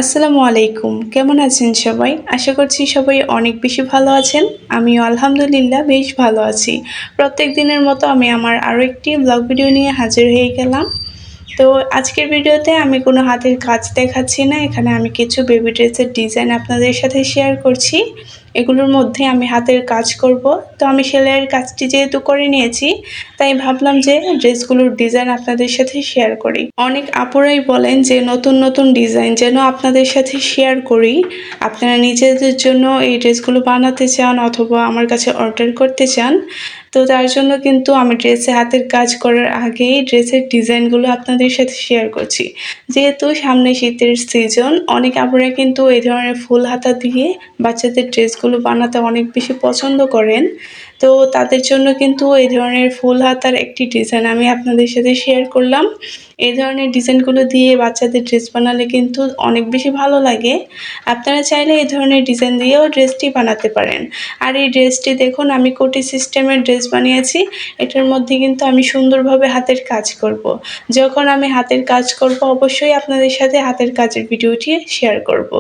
আসসালামু আলাইকুম। কেমন আছেন সবাই? আশা করছি সবাই অনেক বেশি ভালো আছেন। আমিও আলহামদুলিল্লাহ বেশ ভালো আছি। প্রত্যেক দিনের মতো আমি আমার আরও একটি ব্লগ ভিডিও নিয়ে হাজির হয়ে গেলাম। তো আজকের ভিডিওতে আমি কোনো হাতের কাজ দেখাচ্ছি না। এখানে আমি কিছু বেবি ড্রেসের ডিজাইন আপনাদের সাথে শেয়ার করছি। এগুলোর মধ্যে আমি হাতের কাজ করব। তো আমি সেলাইয়ের কাজটি যেহেতু করে নিয়েছি, তাই ভাবলাম যে ড্রেসগুলোর ডিজাইন আপনাদের সাথে শেয়ার করি। অনেক আপুরাই বলেন যে নতুন নতুন ডিজাইন যেন আপনাদের সাথে শেয়ার করি। আপনারা নিজেদের জন্য এই ড্রেসগুলো বানাতে চান অথবা আমার কাছে অর্ডার করতে চান। তো তার জন্য কিন্তু আমি ড্রেসে হাতের কাজ করার আগেই ড্রেসের ডিজাইনগুলো আপনাদের সাথে শেয়ার করছি। যেহেতু সামনে শীতের সিজন, অনেক আপুরা কিন্তু এই ধরনের ফুল হাতা দিয়ে বাচ্চাদের ড্রেসগুলো বানাতে অনেক বেশি পছন্দ করেন। তো তাদের জন্য কিন্তু এই ধরনের ফুল হাতার একটি ডিজাইন আমি আপনাদের সাথে শেয়ার করলাম। এই ধরনের ডিজাইনগুলো দিয়ে বাচ্চাদের ড্রেস বানালে কিন্তু অনেক বেশি ভালো লাগে। আপনারা চাইলে এই ধরনের ডিজাইন দিয়েও ড্রেসটি বানাতে পারেন। আর এই ড্রেসটি দেখুন আমি কোটি সিস্টেমের ড্রেস বানিয়েছি। এটার মধ্যে কিন্তু আমি সুন্দরভাবে হাতের কাজ করব। যখন আমি হাতের কাজ করব অবশ্যই আপনাদের সাথে হাতের কাজের ভিডিওটি শেয়ার করব।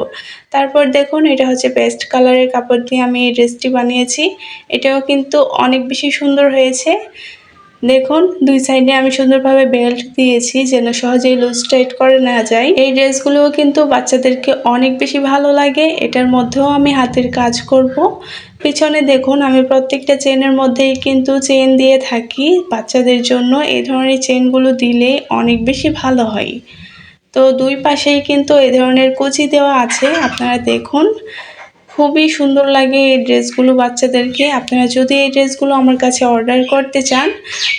তারপর দেখুন এটা হচ্ছে পেস্ট কালারের কাপড় দিয়ে আমি এই ড্রেসটি বানিয়েছি। এটাও কিন্তু অনেক বেশি সুন্দর হয়েছে। দেখুন দুই সাইডে আমি সুন্দরভাবে বেল্ট দিয়েছি যেন সহজেই লুজ টাইট করে না যায়। এই ড্রেসগুলোও কিন্তু বাচ্চাদেরকে অনেক বেশি ভালো লাগে। এটার মধ্যেও আমি হাতের কাজ করব। পিছনে দেখুন আমি প্রত্যেকটা চেনের মধ্যেই কিন্তু চেন দিয়ে থাকি বাচ্চাদের জন্য। এই ধরনের চেনগুলো দিলে অনেক বেশি ভালো হয়। তো দুই পাশেই কিন্তু এই ধরনের কুচি দেওয়া আছে, আপনারা দেখুন। খুবই সুন্দর লাগে এই ড্রেসগুলো বাচ্চাদেরকে। আপনারা যদি এই ড্রেসগুলো আমার কাছে অর্ডার করতে চান,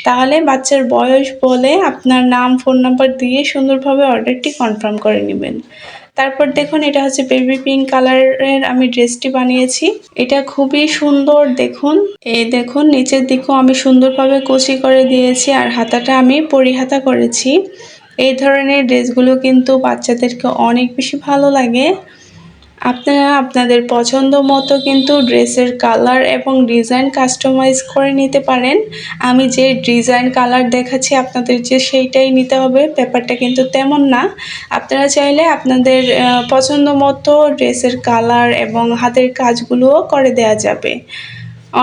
তাহলে বাচ্চার বয়স বলে আপনার নাম, ফোন নাম্বার দিয়ে সুন্দরভাবে অর্ডারটি কনফার্ম করে নেবেন। তারপর দেখুন এটা হচ্ছে বেবি পিঙ্ক কালারের আমি ড্রেসটি বানিয়েছি। এটা খুবই সুন্দর দেখুন। এই দেখুন নিচের দিকেও আমি সুন্দরভাবে কুচি করে দিয়েছি আর হাতাটা আমি পরিহাতা করেছি। এই ধরনের ড্রেসগুলো কিন্তু বাচ্চাদেরকে অনেক বেশি ভালো লাগে। আপনারা আপনাদের পছন্দ মতো কিন্তু ড্রেসের কালার এবং ডিজাইন কাস্টমাইজ করে নিতে পারেন। আমি যে ডিজাইন কালার দেখাচ্ছি আপনাদের যে সেইটাই নিতে হবে ব্যাপারটা কিন্তু তেমন না। আপনারা চাইলে আপনাদের পছন্দ মতো ড্রেসের কালার এবং হাতের কাজগুলোও করে দেওয়া যাবে।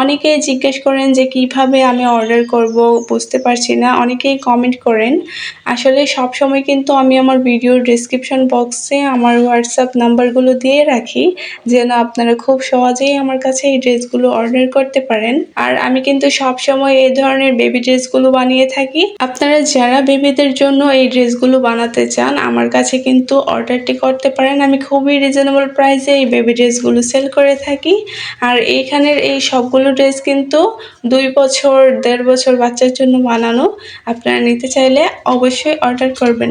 অনেকেই জিজ্ঞেস করেন যে কিভাবে আমি অর্ডার করব, বুঝতে পারছি না। অনেকেই কমেন্ট করেন। আসলে সবসময় কিন্তু আমি আমার ভিডিওর ডেসক্রিপশন বক্সে আমার হোয়াটসঅ্যাপ নাম্বারগুলো দিয়ে রাখি যেন আপনারা খুব সহজেই আমার কাছে এই ড্রেসগুলো অর্ডার করতে পারেন। আর আমি কিন্তু সবসময় এই ধরনের বেবি ড্রেসগুলো বানিয়ে থাকি। আপনারা যারা বেবিদের জন্য এই ড্রেসগুলো বানাতে চান আমার কাছে কিন্তু অর্ডারটি করতে পারেন। আমি খুবই রিজনেবল প্রাইসে এই বেবি ড্রেসগুলো সেল করে থাকি। আর এইখানের এই সবগুলো ড্রেস কিন্তু 2 বছর 1.5 বছর বাচ্চার জন্য বানানো। আপনারা নিতে চাইলে অবশ্যই অর্ডার করবেন।